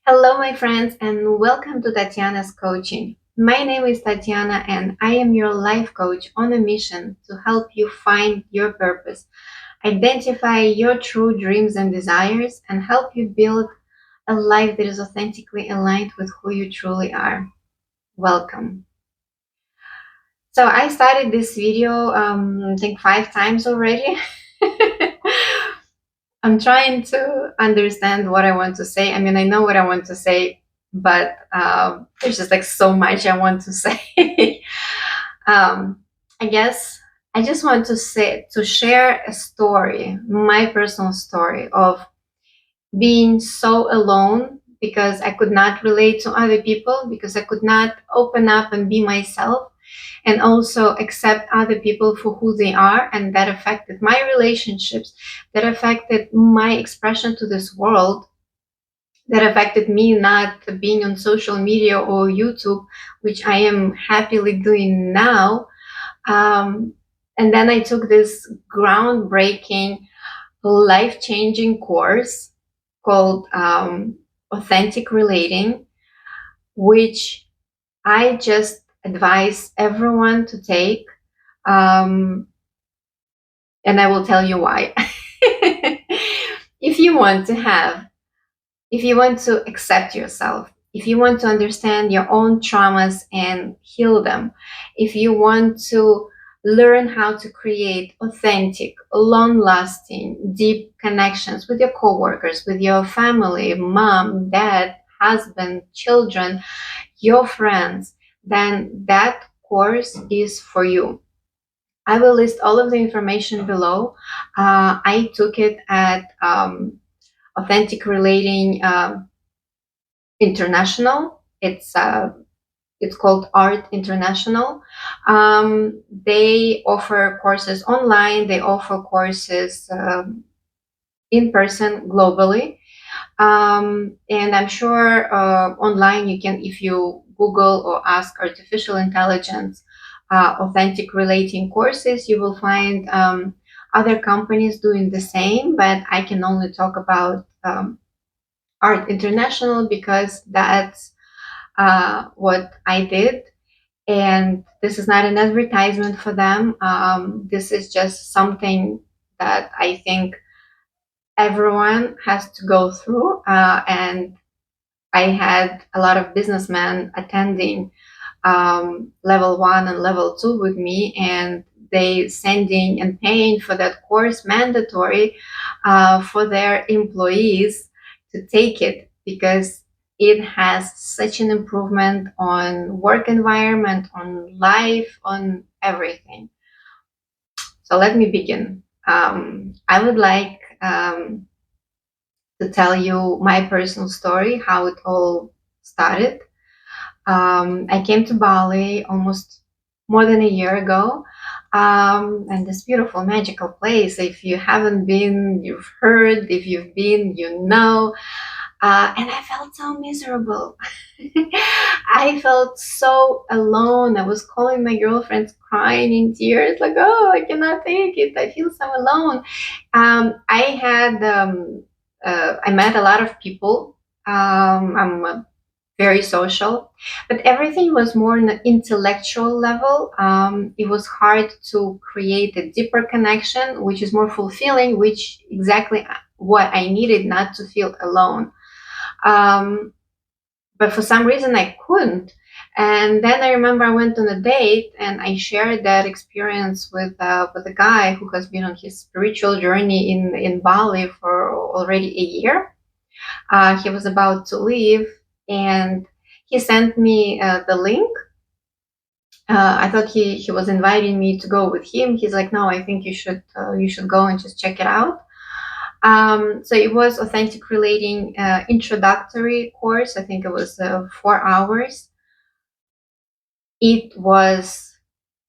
Hello, my friends, and welcome to Tatiana's Coaching. My name is Tatiana, and I am your life coach on a mission to help you find your purpose, identify your true dreams and desires, and help you build a life that is authentically aligned with who you truly are. Welcome. So, I started this video, I think 5 times already. I'm trying to understand what I want to say. I mean, I know what I want to say, but there's just like so much I want to say. um, I guess I just want to share a story, my personal story of being so alone because I could not relate to other people, because I could not open up and be myself and also accept other people for who they are. And that affected my relationships, that affected my expression to this world, that affected me not being on social media or YouTube, which I am happily doing now. Um, and then I took this groundbreaking, life changing course called Authentic Relating, which I just advise everyone to take. Um, and I will tell you why. if you want to have, if you want to accept yourself, if you want to understand your own traumas and heal them, if you want to learn how to create authentic, long lasting, deep connections with your coworkers, with your family, mom, dad, husband, children, your friends, then that course is for you. I will list all of the information below. I took it at Authentic Relating International. It's called Art International. They offer courses online. They offer courses in person globally. And I'm sure online you can, if you Google or ask artificial intelligence authentic relating courses, you will find other companies doing the same. But I can only talk about Art International because that's what I did. And this is not an advertisement for them. This is just something that I think everyone has to go through. And I had a lot of businessmen attending level 1 and level 2 with me, and they sending and paying for that course mandatory for their employees to take it because it has such an improvement on work environment, on life, on everything. So let me begin. I would like to tell you my personal story, how it all started. I came to Bali almost more than a year ago, and this beautiful, magical place. If you haven't been, you've heard. If you've been, you know. And I felt so miserable. I felt so alone. I was calling my girlfriends, crying in tears, like, "Oh, I cannot take it. I feel so alone." I had, I met a lot of people. I'm very social, but everything was more on an intellectual level. It was hard to create a deeper connection, which is more fulfilling, which exactly what I needed, not to feel alone. Um, but for some reason I couldn't. And then I remember I went on a date and I shared that experience with a guy who has been on his spiritual journey in Bali for already a year. He was about to leave, and he sent me the link. I thought he was inviting me to go with him. He's like, "No, I think you should go and just check it out." So it was Authentic Relating introductory course. I think it was 4 hours. It was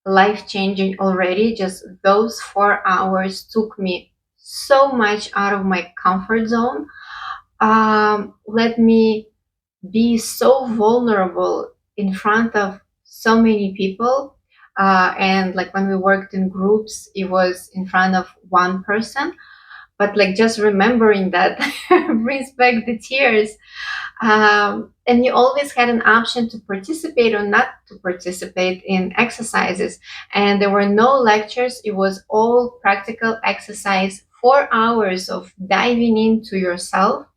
life changing already. Just those 4 hours took me so much out of my comfort zone. Let me be so vulnerable in front of so many people. And like when we worked in groups, it was in front of one person. but like just remembering that brings back the tears. And you always had an option to participate or not to participate in exercises. And there were no lectures, it was all practical exercise, 4 hours of diving into yourself,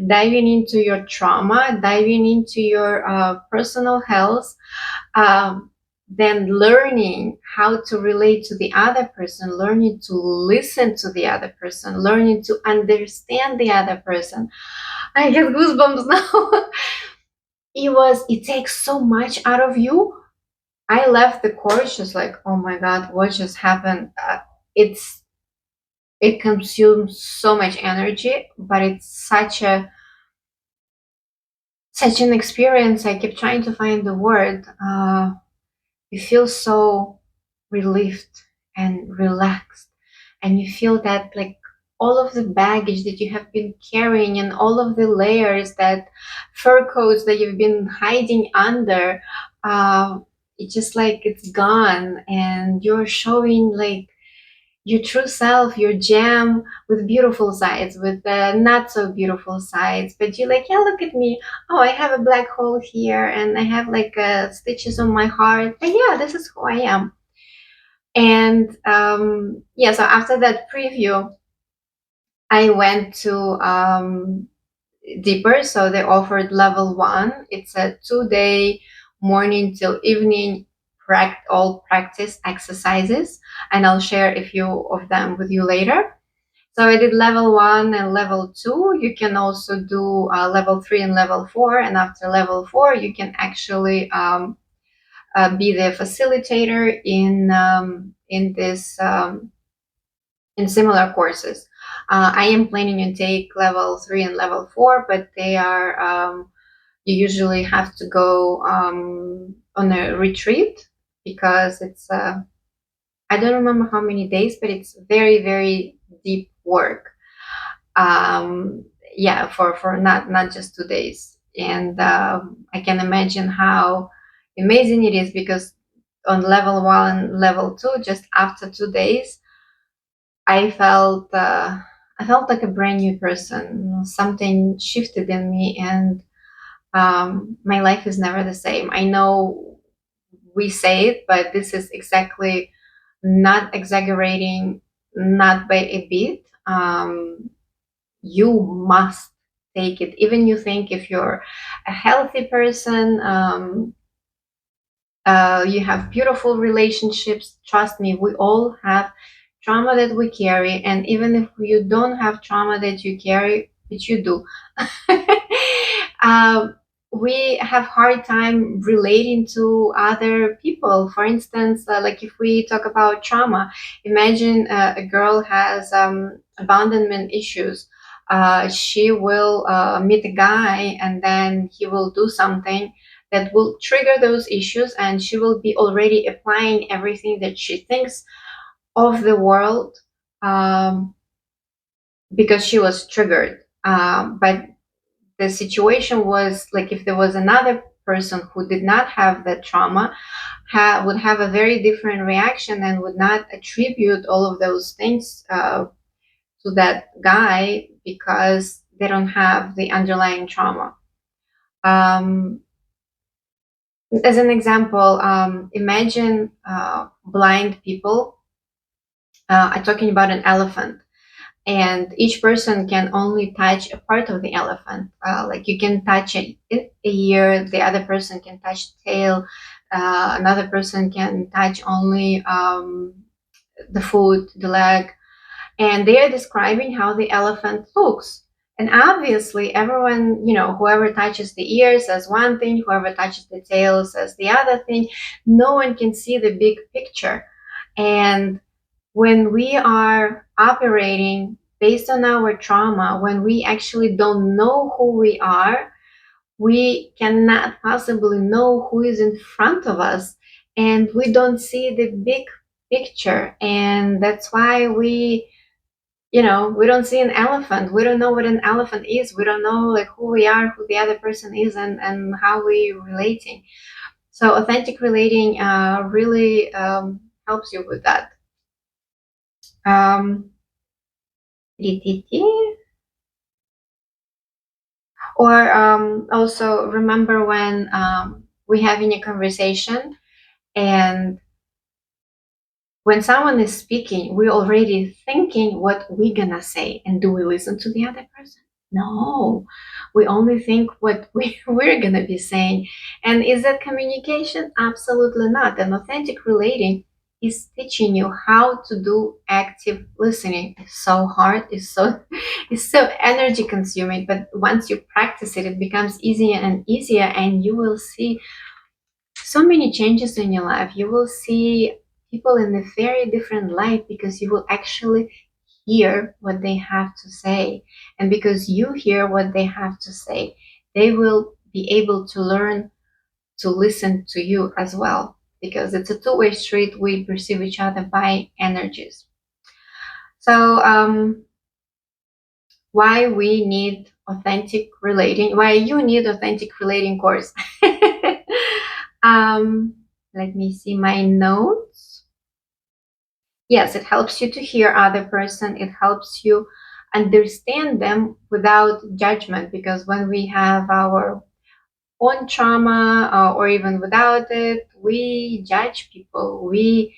diving into your trauma, diving into your personal health, um, then learning how to relate to the other person, learning to listen to the other person, learning to understand the other person. I get goosebumps now. It takes so much out of you. I left the course just like, oh my God, what just happened? It's, it consumes so much energy, but it's such an experience. I keep trying to find the word. You feel so relieved and relaxed, and you feel that like all of the baggage that you have been carrying and all of the layers, that fur coats that you've been hiding under, uh, it's just like it's gone, and you're showing like your true self, your gem, with beautiful sides, with not so beautiful sides. But you're like, yeah, look at me. Oh, I have a black hole here, and I have like stitches on my heart. But yeah, this is who I am. And yeah, so after that preview, I went to deeper. So they offered level one. It's a 2 day, morning till evening, all practice exercises. And I'll share a few of them with you later. So I did level one and level two. You can also do level three and level four. And after level four, you can actually be the facilitator in this in similar courses. I am planning to take level three and level four, but they are you usually have to go on a retreat, because it's I don't remember how many days, but it's very deep work. Yeah, for not just 2 days. And I can imagine how amazing it is, because on level one, level two, just after 2 days, I felt I felt like a brand new person. Something shifted in me, and my life is never the same. I know we say it, but this is exactly, not exaggerating, not by a bit. You must take it. Even you think if you're a healthy person, you have beautiful relationships. Trust me, we all have trauma that we carry, and even if you don't have trauma that you carry, which you do, um, we have hard time relating to other people. For instance, like if we talk about trauma, imagine a girl has abandonment issues. She will meet a guy, and then he will do something that will trigger those issues, and she will be already applying everything that she thinks of the world, um, because she was triggered. But the situation was like, if there was another person who did not have that trauma, would have a very different reaction and would not attribute all of those things to that guy, because they don't have the underlying trauma. Um, as an example, imagine blind people. I'm talking about an elephant, and each person can only touch a part of the elephant. Like you can touch a ear, the other person can touch the tail, another person can touch only the foot, the leg, and they are describing how the elephant looks. And obviously, everyone, whoever touches the ear says one thing, whoever touches the tail says the other thing. No one can see the big picture. And when we are operating based on our trauma, when we actually don't know who we are, we cannot possibly know who is in front of us, and we don't see the big picture. And that's why we don't see an elephant. We don't know what an elephant is. We don't know like who we are, who the other person is, and how we relating. So authentic relating really helps you with that. Um, TTT. Or also remember when we having a conversation, and when someone is speaking, we're already thinking what we're gonna say. And do we listen to the other person? No, we only think what we're gonna be saying. And is that communication? Absolutely not. And authentic relating is teaching you how to do active listening. It's so hard, it's so energy consuming, but once you practice it, it becomes easier and easier, and you will see so many changes in your life. You will see people in a very different light because you will actually hear what they have to say. And because you hear what they have to say, they will be able to learn to listen to you as well. Because it's a two-way street, we perceive each other by energies. So, why we need authentic relating? Why you need authentic relating course? um, Let me see my notes. Yes, it helps you to hear other person. It helps you understand them without judgment, because when we have our own trauma, or even without it, we judge people. We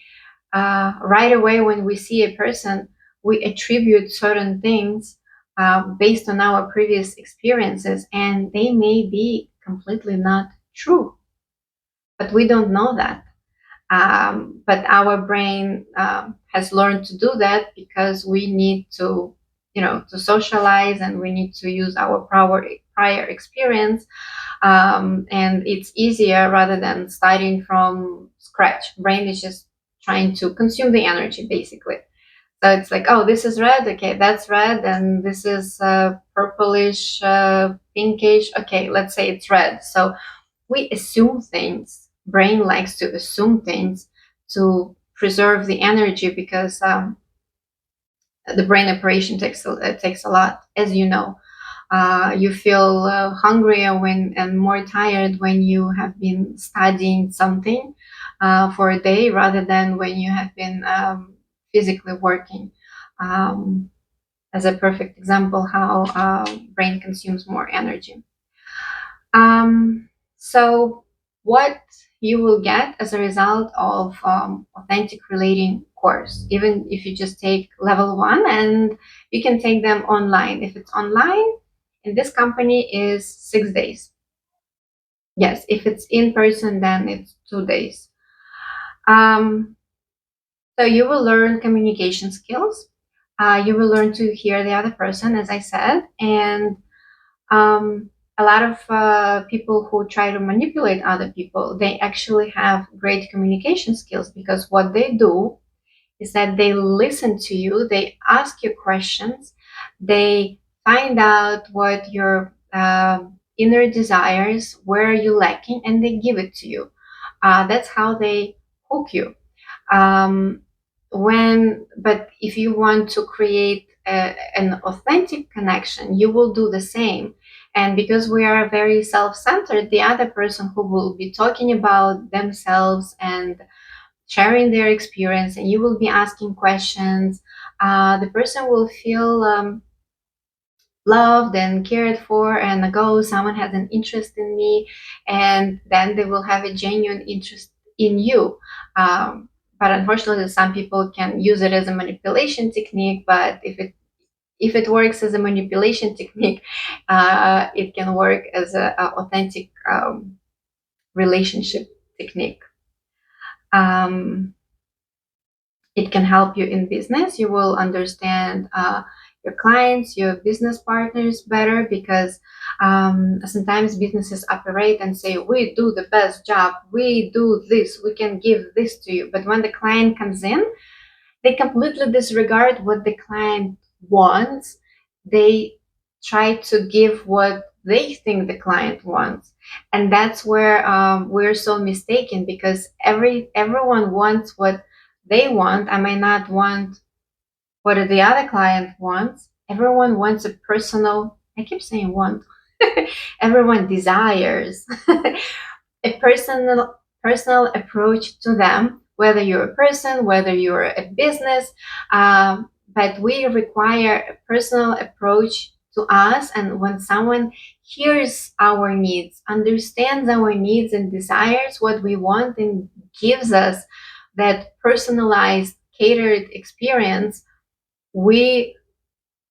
right away when we see a person, we attribute certain things based on our previous experiences, and they may be completely not true, but we don't know that. But our brain has learned to do that because we need to, to socialize, and we need to use our prior experience, and it's easier rather than starting from scratch. Brain is just trying to consume the energy, basically. So it's like, oh, this is red, okay, that's red, and this is purplish, pinkish, okay, let's say it's red. So we assume things. Brain likes to assume things to preserve the energy, because the brain operation takes a lot, as you know. You feel hungrier when and more tired when you have been studying something for a day, rather than when you have been physically working. Um, as a perfect example, how brain consumes more energy. So, what you will get as a result of authentic relating course, even if you just take level one, and you can take them online. If it's online, in this company is 6 days. Yes, if it's in person, then it's 2 days. Um, so you will learn communication skills. You will learn to hear the other person, as I said, and um, a lot of people who try to manipulate other people, they actually have great communication skills, because what they do is that they listen to you, they ask you questions, they find out what your inner desires, where are you lacking, and they give it to you. That's how they hook you. um, but if you want to create an authentic connection, you will do the same. And because we are very self-centered, the other person who will be talking about themselves and sharing their experience, and you will be asking questions, the person will feel loved and cared for, and go, someone has an interest in me, and then they will have a genuine interest in you. But unfortunately, some people can use it as a manipulation technique. But if it works as a manipulation technique, it can work as a authentic relationship technique. um, it can help you in business. You will understand your clients, your business partners better, because sometimes businesses operate and say, we do the best job, we do this, we can give this to you. But when the client comes in, they completely disregard what the client wants. They try to give what they think the client wants, and that's where we're so mistaken, because everyone wants what they want. I may not want what the other client wants. Everyone wants a personal, I keep saying want, everyone desires a personal approach to them, whether you're a person, whether you're a business. but we require a personal approach to us. And when someone hears our needs, understands our needs and desires what we want, and gives us that personalized, catered experience, we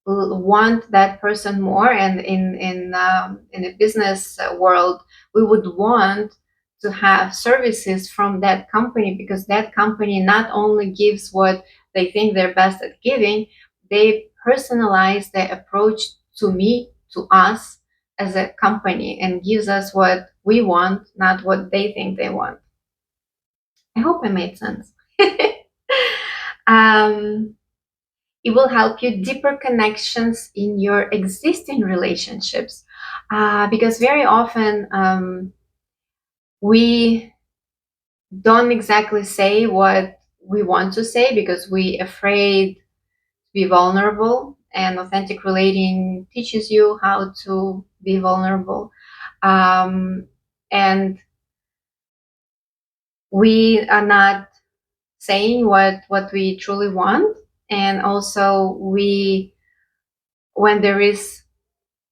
want that person more. And in a business world, we would want to have services from that company, because that company not only gives what they think they're best at giving, they personalize their approach to me, to us as a company, and gives us what we want, not what they think they want. I hope I made sense. um, it will help you deeper connections in your existing relationships, because very often we don't exactly say what we want to say because we afraid to be vulnerable, and authentic relating teaches you how to be vulnerable. And we are not saying what we truly want. And also, we when there is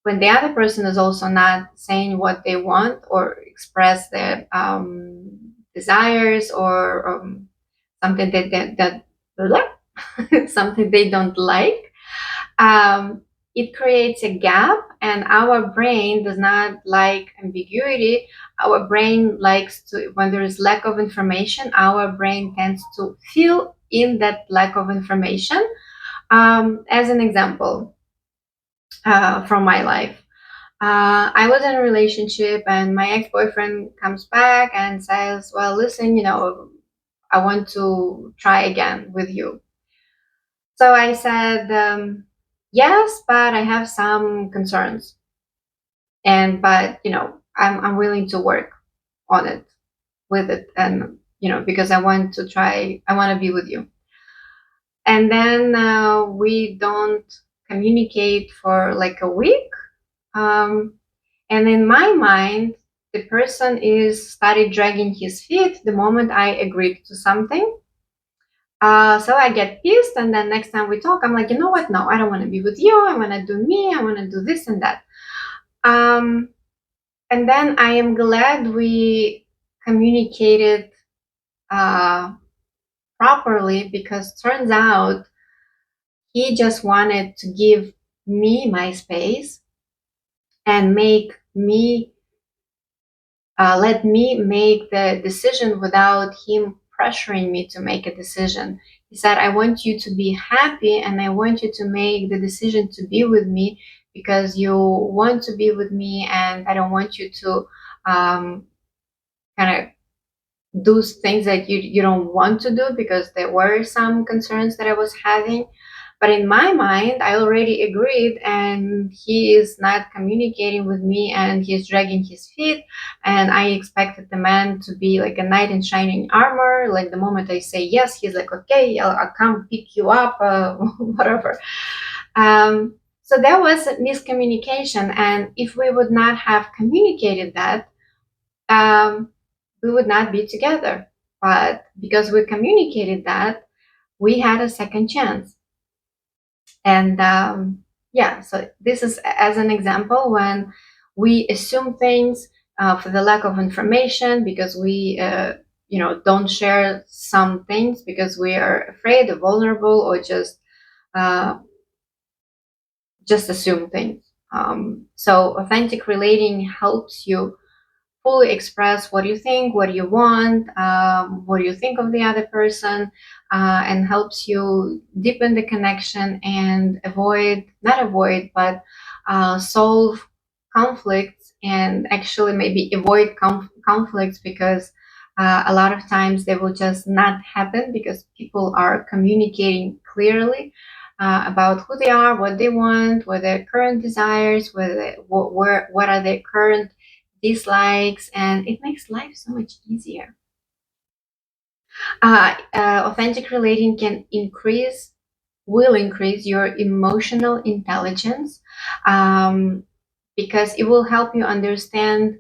when the other person is also not saying what they want, or express their desires, or something something they don't like, um, it creates a gap. And our brain does not like ambiguity. Our brain likes to, when there is lack of information, our brain tends to fill in that lack of information. As an example, from my life, I was in a relationship, and my ex-boyfriend comes back and says, well, listen, I want to try again with you. So I said, yes, but I have some concerns. But, I'm willing to work on it, with it. And, because I want to be with you. And then we don't communicate for like a week. Um, And in my mind, the person is started dragging his feet the moment I agreed to something. So I get pissed, and then next time we talk, I'm like, you know what? No, I don't want to be with you. I want to do me. I want to do this and that. Um, and then I am glad we communicated uh, properly, because turns out he just wanted to give me my space and let me make the decision without him pressuring me to make a decision. He said, I want you to be happy, and I want you to make the decision to be with me because you want to be with me, and I don't want you to kind of do things that you don't want to do, because there were some concerns that I was having. But in my mind, I already agreed, and he is not communicating with me, and he's dragging his feet. And I expected the man to be like a knight in shining armor. Like the moment I say yes, he's like, okay, I'll come pick you up, whatever. So there was a miscommunication. And if we would not have communicated that, we would not be together. But because we communicated that, we had a second chance. And yeah, so this is as an example when we assume things for the lack of information, because we don't share some things because we are afraid or vulnerable, or uh, just assume things. So authentic relating helps you fully express what you think, what you want, what you think of the other person, and helps you deepen the connection and but solve conflicts, and actually maybe avoid conflicts, because a lot of times they will just not happen because people are communicating clearly about who they are, what they want, what their current desires, what are their current dislikes, and it makes life so much easier. Authentic relating will increase your emotional intelligence, um, because it will help you understand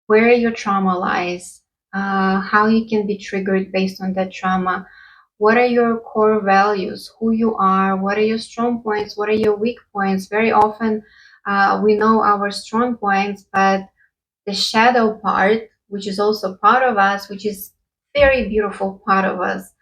where your trauma lies, how you can be triggered based on that trauma, what are your core values, who you are, what are your strong points, what are your weak points. Very often we know our strong points, but the shadow part, which is also part of us, which is very beautiful part of us,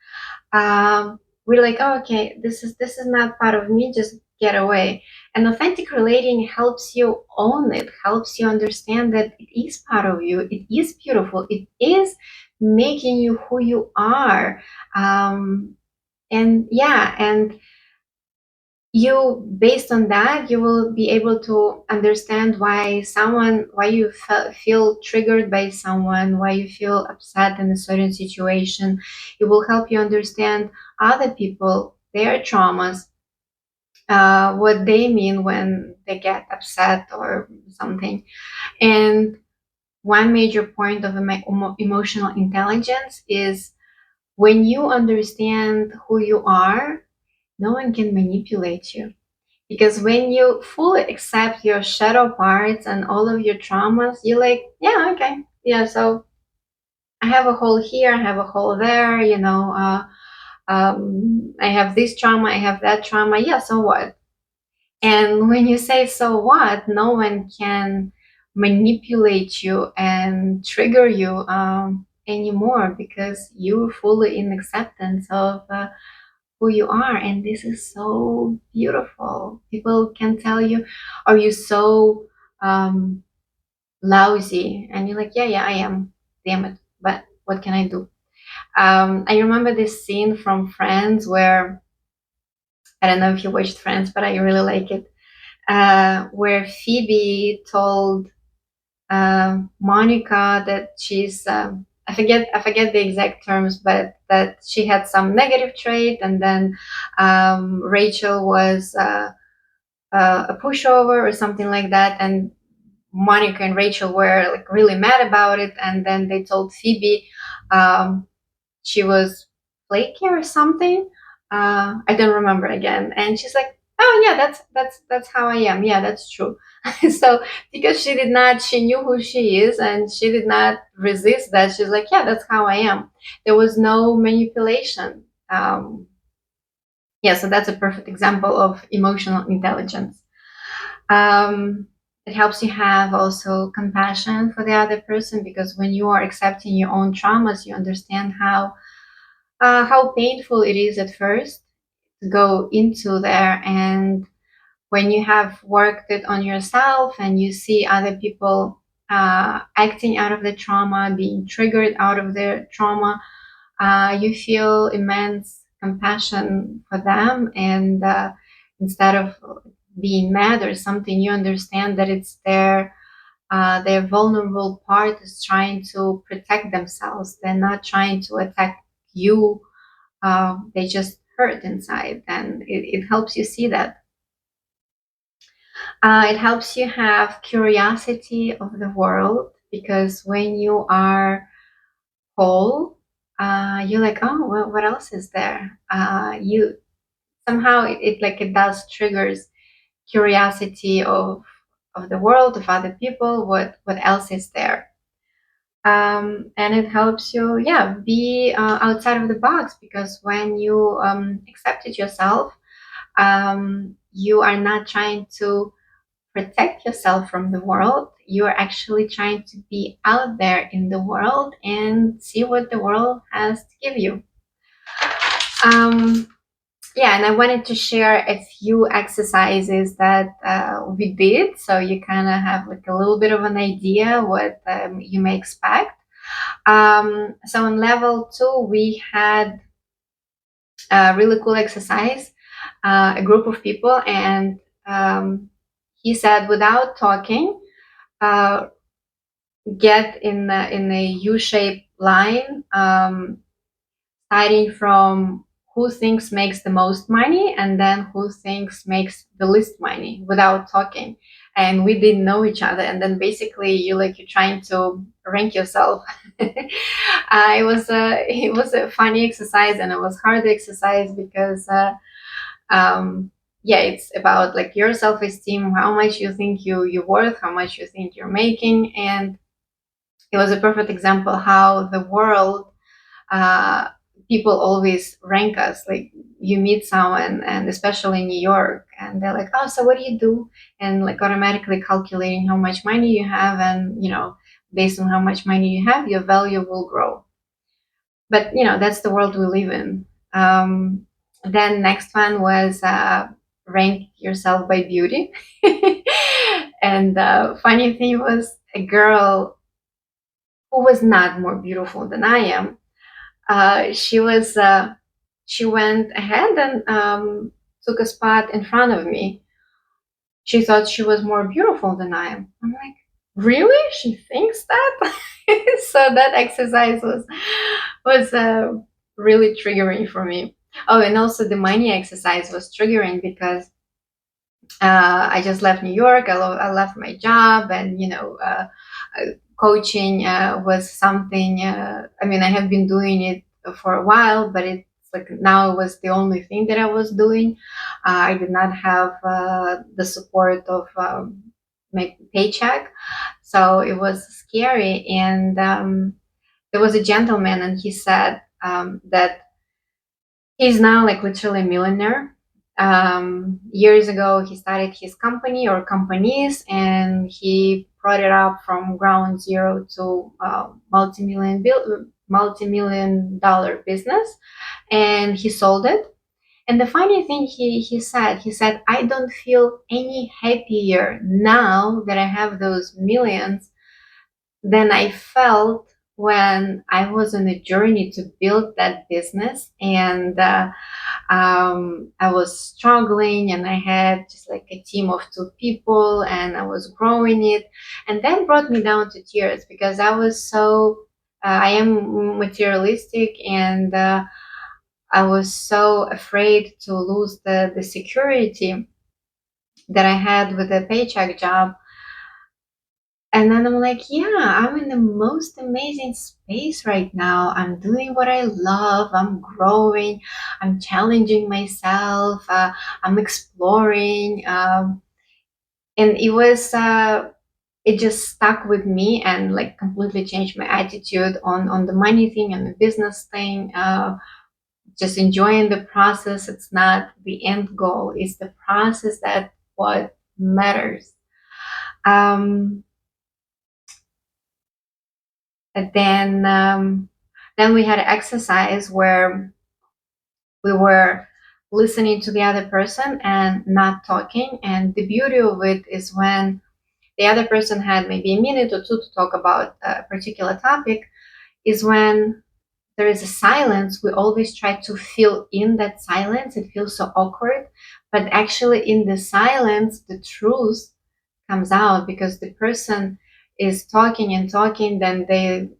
we're like, oh, okay, this is not part of me, just get away. And authentic relating helps you own it, helps you understand that it is part of you, it is beautiful, it is making you who you are. And yeah, and you, based on that, you will be able to understand why you feel triggered by someone, why you feel upset in a certain situation. It will help you understand other people, their traumas, what they mean when they get upset or something. And one major point of emotional intelligence is when you understand who you are, no one can manipulate you. Because when you fully accept your shadow parts and all of your traumas, you're like, yeah, okay, yeah, so I have a hole here, I have a hole there, I have this trauma, I have that trauma, yeah, so what? And when you say so what, no one can manipulate you and trigger you anymore, because you're fully in acceptance of who you are. And this is so beautiful. People can tell you, are you so um, lousy? And you're like, yeah, yeah, I am. Damn it. But what can I do? I remember this scene from Friends where, I don't know if you watched Friends, but I really like it, where Phoebe told Monica that she's I forget the exact terms, but that she had some negative trait, and then Rachel was a pushover or something like that, and Monica and Rachel were like really mad about it, and then they told Phoebe um, she was flaky or something. I don't remember again. And she's like, "Oh yeah, that's how I am. Yeah, that's true." So because she knew who she is, and she did not resist that. She's like, "Yeah, that's how I am." There was no manipulation. Yeah, so that's a perfect example of emotional intelligence. Um, it helps you have also compassion for the other person, because when you are accepting your own traumas, you understand how painful it is at first to go into there. And when you have worked it on yourself and you see other people acting out of the trauma, being triggered out of their trauma, you feel immense compassion for them. And instead of being mad or something, you understand that it's their vulnerable part is trying to protect themselves. They're not trying to attack you, they just hurt inside, and it helps you see that. It helps you have curiosity of the world, because when you are whole, you're like, oh, well, what else is there? You somehow it does triggers curiosity of the world, of other people, what else is there. And it helps you, yeah, be outside of the box, because when you accept it yourself, you are not trying to protect yourself from the world. You are actually trying to be out there in the world and see what the world has to give you. Um, yeah, and I wanted to share a few exercises that we did, so you kind of have like a little bit of an idea what you may expect. So on level 2, we had a really cool exercise, a group of people, and he said, without talking, uh, get in a U-shaped line, starting from who thinks makes the most money, and then who thinks makes the least money, without talking. And we didn't know each other, and then basically you're trying to rank yourself. It was a funny exercise, and it was hard exercise, because yeah, it's about like your self-esteem, how much you think you're worth, how much you think you're making. And it was a perfect example how the world uh, people always rank us. Like you meet someone, and especially in New York, and they're like, "Oh, so what do you do?" And like automatically calculating how much money you have, and based on how much money you have, your value will grow. But that's the world we live in. Then next one was rank yourself by beauty. And funny thing was a girl who was not more beautiful than I am. She went ahead and took a spot in front of me. She thought she was more beautiful than I am. I'm like, really? She thinks that? So that exercise was really triggering for me. Oh, and also the money exercise was triggering because I just left New York. I left my job, and coaching was something. I mean, I have been doing it for a while, but it's like now it was the only thing that I was doing. I did not have the support of my paycheck, so it was scary. And there was a gentleman, and he said that he's now like literally a millionaire. Years ago, he started his company or companies, and he brought it up from ground zero to multi-million dollar business, and he sold it. And the funny thing he said, I don't feel any happier now that I have those millions than I felt when I was on a journey to build that business. And I was struggling, and I had just like a team of 2 people, and I was growing it. And that brought me down to tears because I was I am materialistic, and I was so afraid to lose the security that I had with a paycheck job. And then I'm like, yeah, I'm in the most amazing space right now. I'm doing what I love. I'm growing. I'm challenging myself. I'm exploring. And it just stuck with me and like completely changed my attitude on the money thing and the business thing. Just enjoying the process. It's not the end goal. It's the process that what matters. Um, And then we had an exercise where we were listening to the other person and not talking. And the beauty of it is when the other person had maybe a minute or two to talk about a particular topic, is when there is a silence. We always try to fill in that silence. It feels so awkward. But actually, in the silence, the truth comes out because the person is talking and talking, then they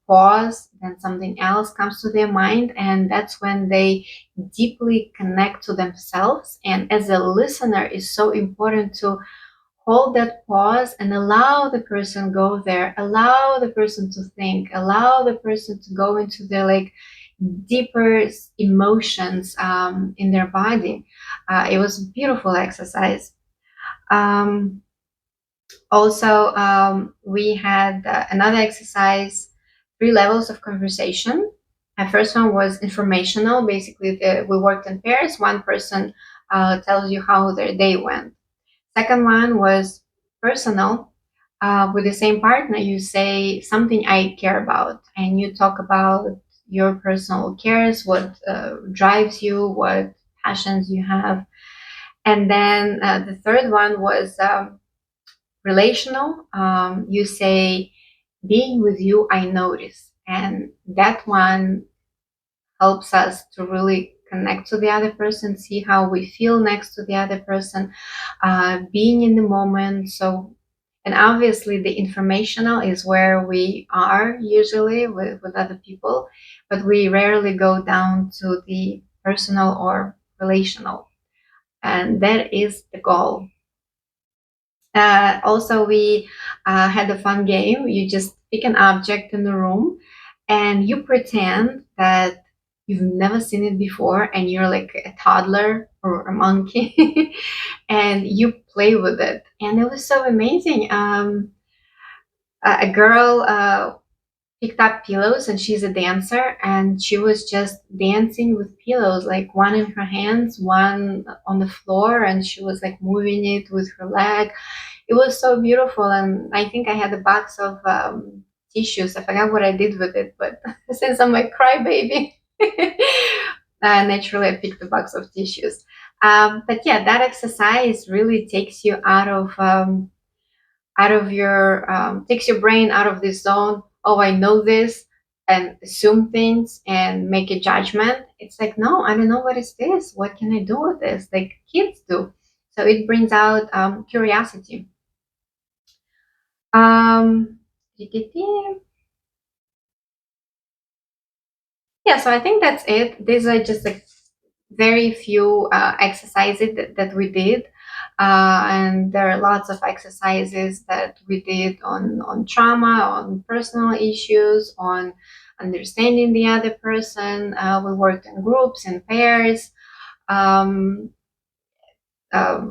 pause, then something else comes to their mind, and that's when they deeply connect to themselves. And as a listener, it's so important to hold that pause and allow the person go there, allow the person to think, allow the person to go into their like deeper emotions in their body. It was a beautiful exercise. um, Also, we had another exercise, 3 levels of conversation. The first one was informational. Basically, we worked in pairs. One person tells you how their day went. Second one was personal. With the same partner, you say something I care about, and you talk about your personal cares, what drives you, what passions you have. And then the third one was relational. You say, being with you, I notice. And that one helps us to really connect to the other person, see how we feel next to the other person, being in the moment. So, and obviously, the informational is where we are usually with other people, but we rarely go down to the personal or relational. And that is the goal. Also, we had a fun game. You just pick an object in the room and you pretend that you've never seen it before and you're like a toddler or a monkey and you play with it. And it was so amazing. A girl picked up pillows, and she's a dancer, and she was just dancing with pillows, like one in her hands, one on the floor, and she was like moving it with her leg. It was so beautiful, and I think I had a box of tissues. I forgot what I did with it, but since I'm a crybaby, naturally I picked a box of tissues. But yeah, that exercise really takes you out of your takes your brain out of this zone. Oh, I know this, and assume things and make a judgment. It's like, no, I don't know what is this. What can I do with this? Like kids do. So it brings out curiosity. Um, yeah, so I think that's it. These are just like very few exercises that we did. And there are lots of exercises that we did on trauma, on personal issues, on understanding the other person. We worked in groups and pairs. Um,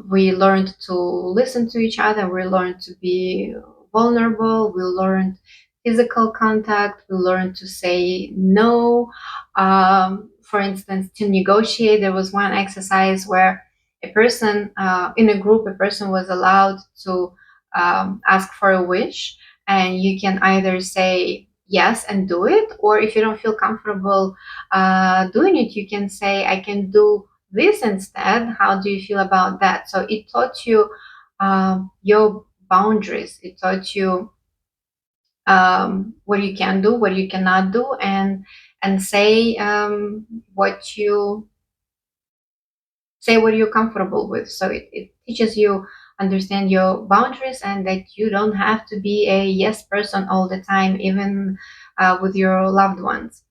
we learned to listen to each other. We learned to be vulnerable. We learned physical contact. We learned to say no. For instance, to negotiate, there was one exercise where a person in a group, a person was allowed to ask for a wish, and you can either say yes and do it, or if you don't feel comfortable doing it, you can say, I can do this instead. How do you feel about that? So it taught you your boundaries. It taught you what you can do, what you cannot do, and what you say what you're comfortable with. So it teaches you understand your boundaries, and that you don't have to be a yes person all the time, even with your loved ones.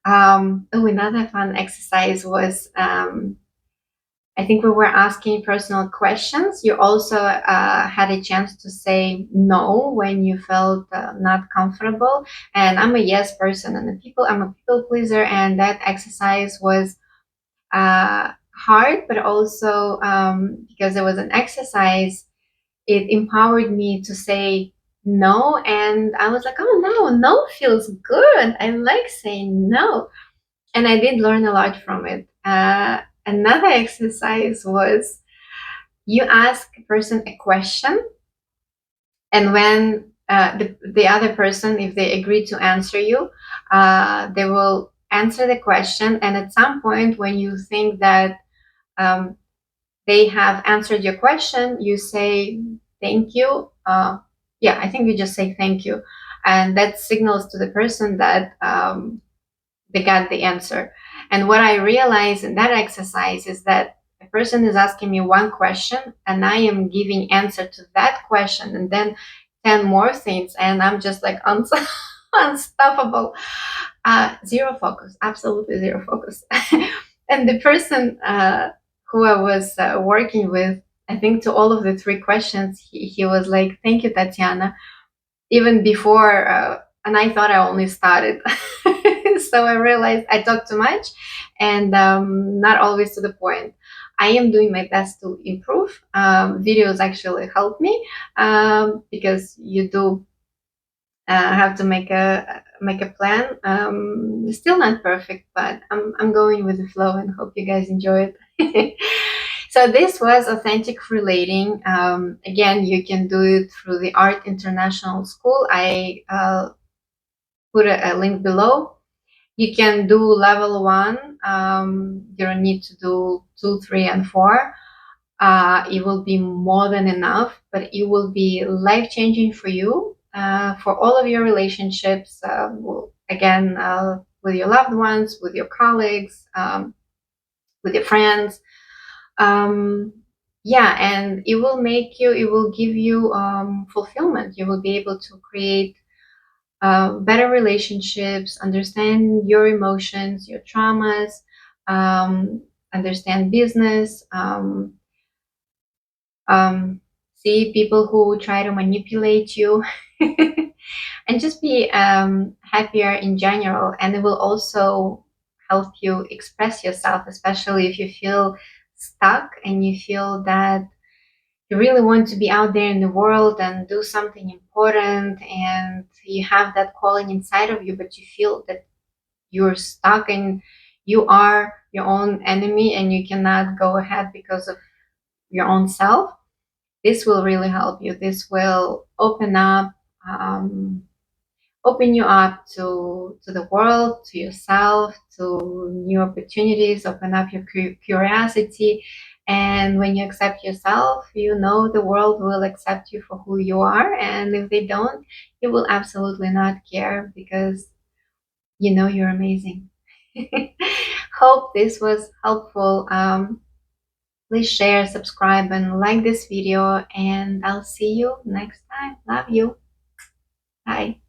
Oh, another fun exercise was I think we were asking personal questions. You also had a chance to say no when you felt not comfortable. And I'm a yes person, and I'm a people pleaser. And that exercise was hard, but also because it was an exercise, it empowered me to say no. And I was like, oh no, no feels good. I like saying no. And I did learn a lot from it. Another exercise was you ask a person a question, and when the other person, if they agree to answer you, they will answer the question. And at some point, when you think that um, they have answered your question, you say thank you. Yeah, I think you just say thank you, and that signals to the person that they got the answer. And what I realized in that exercise is that a person is asking me one question, and I am giving answer to that question, and then 10 more things, and I'm just like unstoppable. Zero focus, absolutely zero focus. And the person who I was working with, I think to all of the three questions, he was like, thank you, Tatiana, even before, and I thought I only started. So I realized I talk too much, and not always to the point. I am doing my best to improve. Videos actually help me because you do have to make a plan. Still not perfect, but I'm going with the flow, and hope you guys enjoy it. So this was authentic relating. Again, you can do it through the Art International School. I put a link below. You can do level one. You don't need to do two, three, and four. It will be more than enough, but it will be life changing for you, for all of your relationships. Again, with your loved ones, with your colleagues, with your friends. Um, yeah, and it will make you, it will give you fulfillment. You will be able to create better relationships, understand your emotions, your traumas, understand business, um, see people who try to manipulate you, and just be happier in general. And it will also help you express yourself, especially if you feel stuck and you feel that you really want to be out there in the world and do something important, and you have that calling inside of you, but you feel that you're stuck and you are your own enemy and you cannot go ahead because of your own self, this will really help you. This will um, open you up to the world, to yourself, to new opportunities, open up your curiosity. And when you accept yourself, you know the world will accept you for who you are. And if they don't, you will absolutely not care because you know you're amazing. Hope this was helpful. Please share, subscribe, and like this video. And I'll see you next time. Love you. Bye.